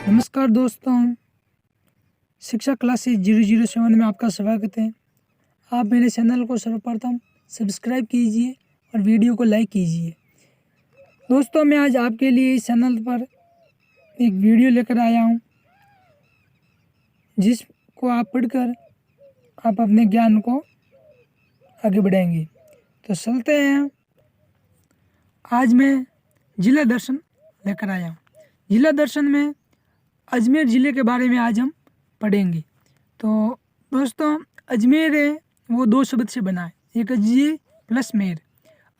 नमस्कार दोस्तों, शिक्षा क्लासेस 007 में आपका स्वागत है। आप मेरे चैनल को सर्वप्रथम सब्सक्राइब कीजिए और वीडियो को लाइक कीजिए। दोस्तों, मैं आज आपके लिए इस चैनल पर एक वीडियो लेकर आया हूं, जिसको आप पढ़कर आप अपने ज्ञान को आगे बढ़ाएंगे। तो चलते हैं। आज मैं जिला दर्शन लेकर आया हूँ। जिला दर्शन में अजमेर ज़िले के बारे में आज हम पढ़ेंगे। तो दोस्तों, अजमेर है वो दो शब्द से बना है, एक अजय प्लस मेर।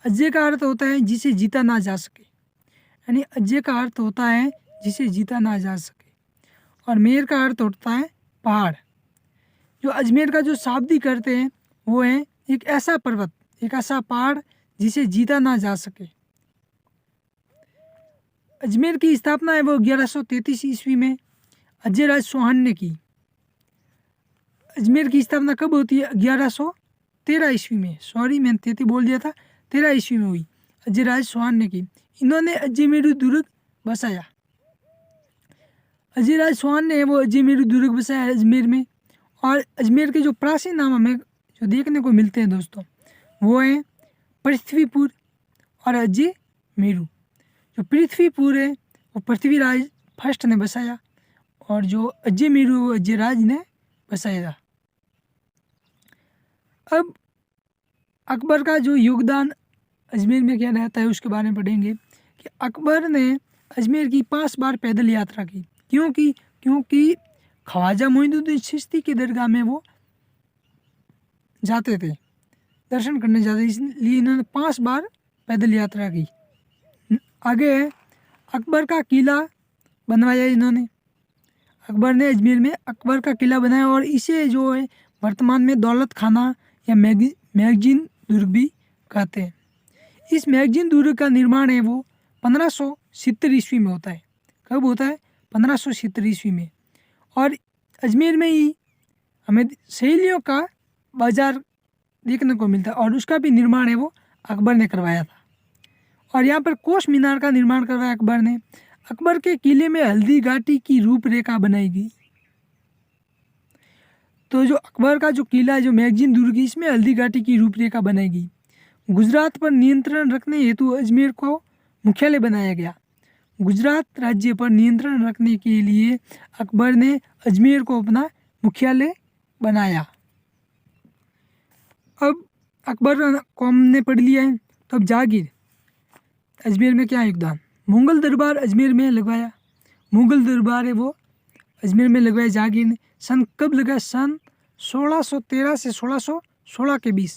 अजय का अर्थ होता है जिसे जीता ना जा सके, यानी अजय का अर्थ होता है जिसे जीता ना जा सके, और मेर का अर्थ होता है पहाड़। जो अजमेर का जो शाब्दिक अर्थ है वो है एक ऐसा पर्वत, एक ऐसा पहाड़ जिसे जीता ना जा सके। अजमेर की स्थापना है वो 1133 ईस्वी में अजय राज चौहान ने की। अजमेर की स्थापना कब होती है? 1113 ईस्वी में। सॉरी, मैंने 33 बोल दिया था, 13 ईस्वी में हुई। अजय राज चौहान ने की। इन्होंने अजमेरू दुर्ग बसाया। अजय राज चौहान ने वो अजमेरू दुर्ग बसाया अजमेर में। और अजमेर के जो प्राचीन नाम हमें जो देखने को मिलते हैं दोस्तों, वो हैं पृथ्वीपुर और अजय मेरू। जो पृथ्वीपुर है वो पृथ्वीराज फर्स्ट ने बसाया, और जो अजय मेरू वो अजय राज ने बसाया। अब अकबर का जो योगदान अजमेर में क्या रहता है उसके बारे में पढ़ेंगे कि अकबर ने अजमेर की 5 बार पैदल यात्रा की। क्योंकि ख्वाजा मोइनुद्दीन चिश्ती की दरगाह में वो जाते थे, दर्शन करने जाते, इसलिए इन्होंने 5 बार पैदल यात्रा की। आगे है अकबर का किला बनवाया इन्होंने। अकबर ने अजमेर में अकबर का किला बनाया, और इसे जो है वर्तमान में दौलत खाना या मैगजीन दुर्ग भी कहते हैं। इस मैगजीन दुर्ग का निर्माण है वो 1570 ईस्वी में होता है। कब होता है? 1570 ईस्वी में। और अजमेर में ही हमें शैलियों का बाजार देखने को मिलता है, और उसका भी निर्माण है वो अकबर ने करवाया था। और यहाँ पर कोस मीनार का निर्माण करवाया अकबर ने। अकबर के किले में हल्दी घाटी की रूपरेखा बनाई गई। तो जो अकबर का जो किला है, जो मैगजीन दुर्ग, इसमें हल्दी घाटी की रूपरेखा बनाई गई। गुजरात पर नियंत्रण रखने हेतु अजमेर को मुख्यालय बनाया गया। गुजरात राज्य पर नियंत्रण रखने के लिए अकबर ने अजमेर को अपना मुख्यालय बनाया। अब अकबर को हमने पढ़ लिया है, तो अब जागीर। अजमेर में क्या योगदान? मुगल दरबार अजमेर में लगवाया। मुगल दरबार है वो अजमेर में लगवाया जागीर ने। सन कब लगा? सन 1613 से 1616 के बीच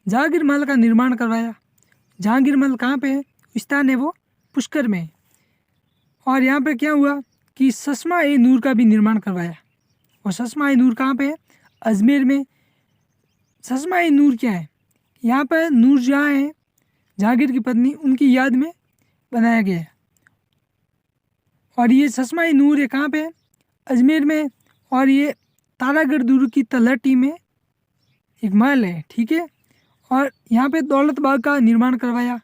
जहांगीर महल का निर्माण करवाया। जहांगीर महल कहाँ पे है? स्थान है वो पुष्कर में। और यहाँ पे क्या हुआ कि चश्मा ए नूर का भी निर्माण करवाया। और चश्मा ए नूर कहाँ पे है? अजमेर में। चश्मा ए नूर क्या है? यहाँ पर नूरजहाँ है जहांगीर की पत्नी, उनकी याद में बनाया गया है। और ये चश्मा ए नूर है कहाँ पे है? अजमेर में। और ये तारागढ़ दुर्ग की तलहटी में एक महल है, ठीक है। और यहाँ पे दौलत बाग का निर्माण करवाया।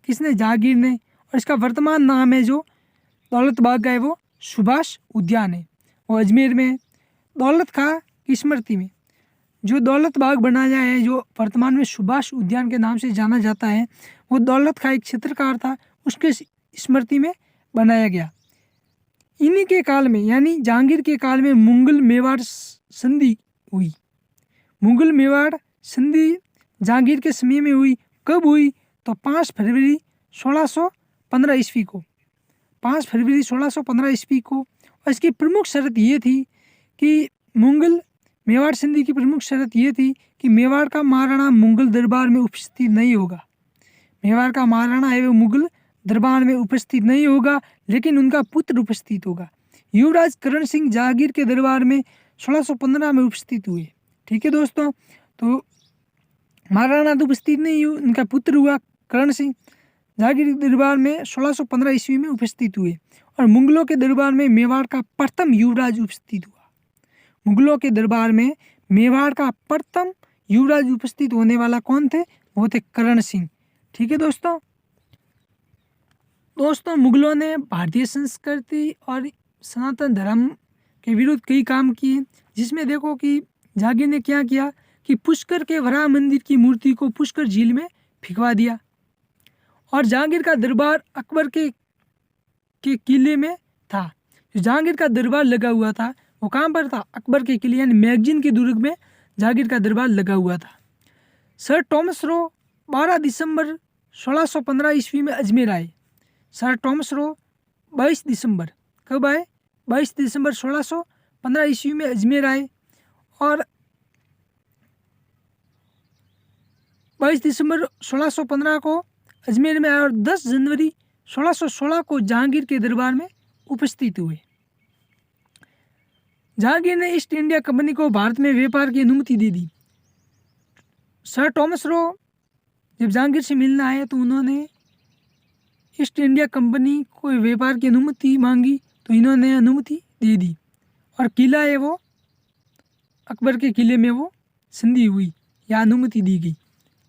किसने? जहांगीर ने। और इसका वर्तमान नाम है जो दौलत बाग का है वो सुभाष उद्यान है। वो अजमेर में दौलत खां की स्मृति में जो दौलत बाग बनाया है, जो वर्तमान में सुभाष उद्यान के नाम से जाना जाता है, वो दौलत खां एक चित्रकार था, उसके स्मृति में बनाया गया। इन्हीं के काल में, यानी जहांगीर के काल में मुगल मेवाड़ संधि हुई। मुगल मेवाड़ संधि जहांगीर के समय में हुई। कब हुई? तो 5 फरवरी 1615 ईस्वी को। 5 फरवरी 1615 ईस्वी को। और इसकी प्रमुख शर्त ये थी कि मुगल मेवाड़ संधि की प्रमुख शर्त ये थी कि मेवाड़ का महाराणा मुगल दरबार में उपस्थित नहीं होगा। मेवाड़ का महाराणा है वो मुगल दरबार में उपस्थित नहीं होगा, लेकिन उनका पुत्र उपस्थित होगा। युवराज करण सिंह जहांगीर के दरबार में 1615 में उपस्थित हुए, ठीक है दोस्तों। तो महाराणा तो उपस्थित नहीं हुए, उनका पुत्र हुआ करण सिंह, जहांगीर के दरबार में 1615 ईस्वी में उपस्थित हुए। और मुगलों के दरबार में मेवाड़ का प्रथम युवराज उपस्थित हुआ। मुगलों के दरबार में मेवाड़ का प्रथम युवराज उपस्थित होने वाला कौन थे? वो थे करण सिंह, ठीक है दोस्तों। मुगलों ने भारतीय संस्कृति और सनातन धर्म के विरुद्ध कई काम किए, जिसमें देखो कि जहांगीर ने क्या किया कि पुष्कर के वराह मंदिर की मूर्ति को पुष्कर झील में फिकवा दिया। और जहांगीर का दरबार अकबर के किले में था। जो जहांगीर का दरबार लगा हुआ था वो कहाँ पर था? अकबर के किले यानी मैगजीन के दुर्ग में जहांगीर का दरबार लगा हुआ था। सर टॉमस रो 12 दिसंबर 1615 ईस्वी में अजमेर आए। सर टॉमस रो 22 दिसंबर कब आए? 22 दिसंबर 1615 ईस्वी में अजमेर आए और 22 दिसंबर 1615 को अजमेर में आए और 10 जनवरी 1616 को जहांगीर के दरबार में उपस्थित हुए। जहांगीर ने ईस्ट इंडिया कंपनी को भारत में व्यापार की अनुमति दे दी। सर टॉमस रो जब जहांगीर से मिलने आए तो उन्होंने ईस्ट इंडिया कंपनी को व्यापार की अनुमति मांगी तो इन्होंने अनुमति दे दी और किला है वो अकबर के किले में वो संधि हुई या अनुमति दी गई।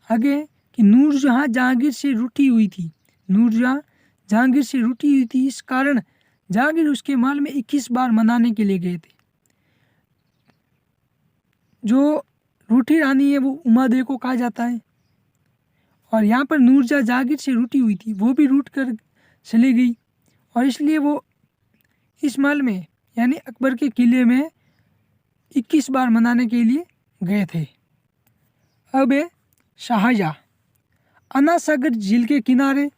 आगे कि नूरजहाँ जहांगीर से रूठी हुई थी। नूरजहाँ जहांगीर से रूठी हुई थी, इस कारण जहांगीर उसके महल में 21 बार मनाने के लिए गए थे। जो रूठी रानी है वो उमादेव को कहा जाता है और यहाँ पर नूरजहाँ जहांगीर से रूठी हुई थी, वो भी रूठ कर चली गई और इसलिए वो इस महल में यानी अकबर के किले में 21 बार मनाने के लिए गए थे। अब है शाहजहाँ। अन्ना सागर झील के किनारे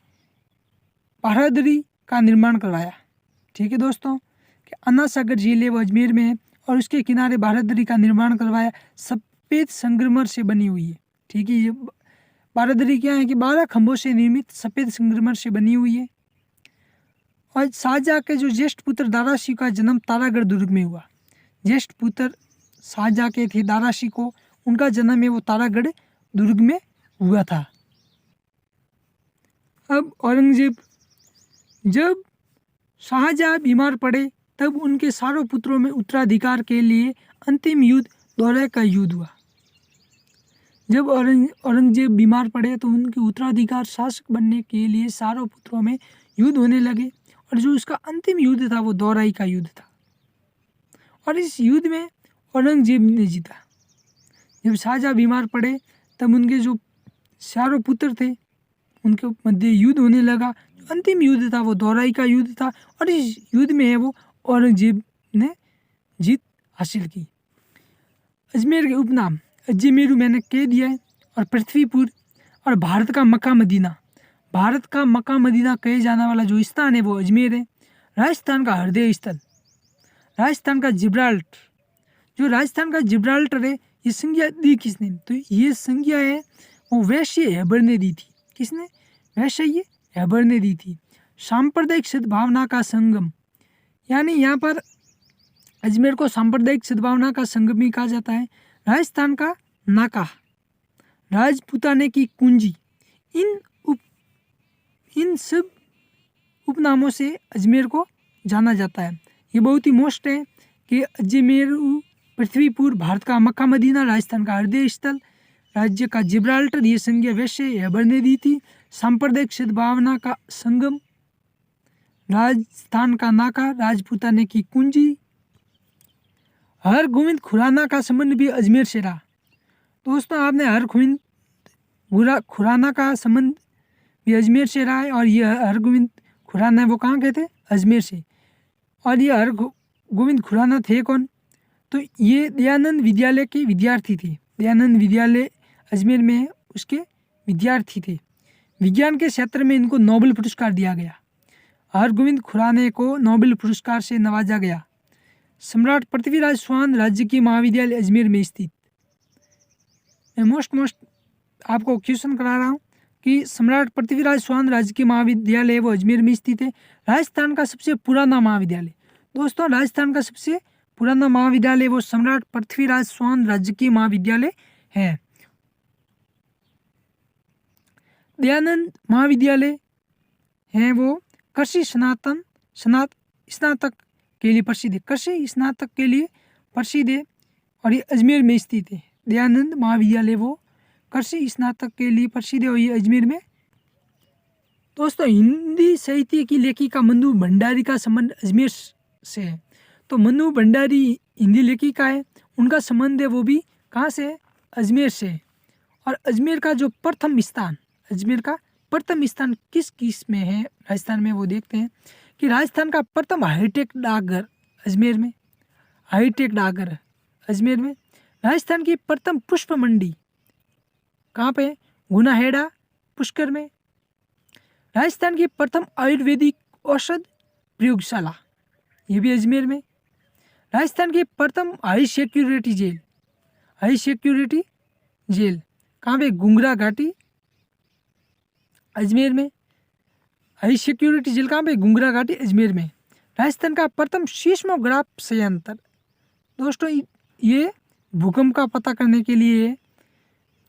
बारादरी का निर्माण करवाया। ठीक है दोस्तों, कि अन्ना सागर झील है वो अजमेर में है और उसके किनारे बारादरी का निर्माण करवाया। सफ़ेद संगमरमर से बनी हुई है। ठीक है, ये बारादरी क्या है कि 12 खंभों से निर्मित सफ़ेद संगमरमर से बनी हुई है। और शाहजहाँ के जो ज्येष्ठ पुत्र दारा सिंह का जन्म तारागढ़ दुर्ग में हुआ। ज्येष्ठ पुत्र शाहजहाँ के थे दारा सिंह को, उनका जन्म है वो तारागढ़ दुर्ग में हुआ था। अब औरंगजेब, जब शाहजहाँ बीमार पड़े तब उनके सारों पुत्रों में उत्तराधिकार के लिए अंतिम युद्ध दौरे का युद्ध हुआ। जब औरंगजेब बीमार पड़े तो उनके उत्तराधिकार शासक बनने के लिए सारों पुत्रों में युद्ध होने लगे और जो उसका अंतिम युद्ध था वो दौराई का युद्ध था और इस युद्ध में औरंगजेब ने जीता। जब शाहजहाँ बीमार पड़े तब उनके जो चारों पुत्र थे उनके मध्य युद्ध होने लगा। अंतिम युद्ध था वो दौराई का युद्ध था और इस युद्ध में है वो औरंगजेब ने जीत हासिल की। अजमेर के उपनाम अजमेरू मैंने कह दिया है और पृथ्वीपुर और भारत का मक्का मदीना। भारत का मक्का मदीना कहे जाने वाला जो स्थान है वो अजमेर है। राजस्थान का हृदय स्थल, राजस्थान का जिब्राल्टर, जो राजस्थान का जिब्राल्टर है ये संज्ञा दी किसने? तो ये संज्ञा है वो वैश्य हैबर ने दी थी। किसने? वैश्य हैबर ने दी थी। सांप्रदायिक सद्भावना का संगम, यानी यहाँ पर अजमेर को सांप्रदायिक सद्भावना का संगम भी कहा जाता है। राजस्थान का नाका, राजपूताने की कुंजी, इन सब उपनामों से अजमेर को जाना जाता है। ये बहुत ही मोस्ट है कि अजमेर, पृथ्वीपुर, भारत का मक्का मदीना, राजस्थान का हृदय स्थल, राज्य का जिब्राल्टर, ये संज्ञा वैश्य हैबर ने दी थी। सांप्रदायिक सद्भावना का संगम, राजस्थान का नाका, राजपूताने की कुंजी। हर गोविंद खुराना का संबंध भी अजमेर से रहा। दोस्तों, आपने हर गोविंद खुराना का संबंध भी अजमेर से रहा है और ये हर गोविंद खुराना है वो कहाँ के थे? अजमेर से। और ये हर गोविंद खुराना थे कौन? तो ये दयानंद विद्यालय के विद्यार्थी थे। दयानंद विद्यालय अजमेर में है, उसके विद्यार्थी थे। विज्ञान के क्षेत्र में इनको नोबेल पुरस्कार दिया गया। हरगोविंद खुराना को नोबेल पुरस्कार से नवाजा गया। सम्राट पृथ्वीराज चौहान राजकीय महाविद्यालय अजमेर में स्थित। मैं मोस्ट आपको क्वेश्चन करा रहा हूँ कि सम्राट पृथ्वीराज चौहान राजकीय महाविद्यालय वो अजमेर में स्थित है। राजस्थान का सबसे पुराना महाविद्यालय, दोस्तों राजस्थान का सबसे पुराना महाविद्यालय वो सम्राट पृथ्वीराज चौहान राजकीय महाविद्यालय है। दयानंद महाविद्यालय है वो कृषि स्नातक के लिए प्रसिद्ध है। कृषि स्नातक के लिए प्रसिद्ध है और ये अजमेर में स्थित है। दयानंद महाविद्यालय वो कृषि स्नातक के लिए प्रसिद्ध है और ये अजमेर में। दोस्तों, हिंदी साहित्य की लेखिका मंदू भंडारी का संबंध अजमेर से है। तो मनु भंडारी हिंदी लेखिका है, उनका संबंध है वो भी कहाँ से है, अजमेर से है। और अजमेर का जो प्रथम स्थान, अजमेर का प्रथम स्थान किस किस में है राजस्थान में, वो देखते हैं कि राजस्थान का प्रथम हाईटेक डाकघर अजमेर में, हाईटेक डाकघर अजमेर में। राजस्थान की प्रथम पुष्प मंडी कहाँ पे, गुनाहेड़ा पुष्कर में। राजस्थान की प्रथम आयुर्वेदिक औषध प्रयोगशाला, ये भी अजमेर में। राजस्थान की प्रथम high security jail, high security jail कहाँ पे, गुंगरा घाटी अजमेर में। हाई सिक्योरिटी जेल कहाँ पे, गुंगरा घाटी अजमेर में। राजस्थान का प्रथम सीस्मोग्राफ संयंत्र, दोस्तों ये भूकंप का पता करने के लिए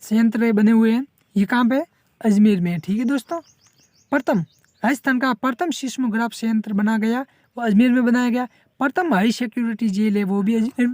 संयंत्र बने हुए हैं, ये कहाँ पे, अजमेर में है। ठीक है दोस्तों, प्रथम राजस्थान का प्रथम सीस्मोग्राफ संयंत्र बना गया वो अजमेर में बनाया गया। प्रथम हाई सिक्योरिटी जेल है वो भी अजमेर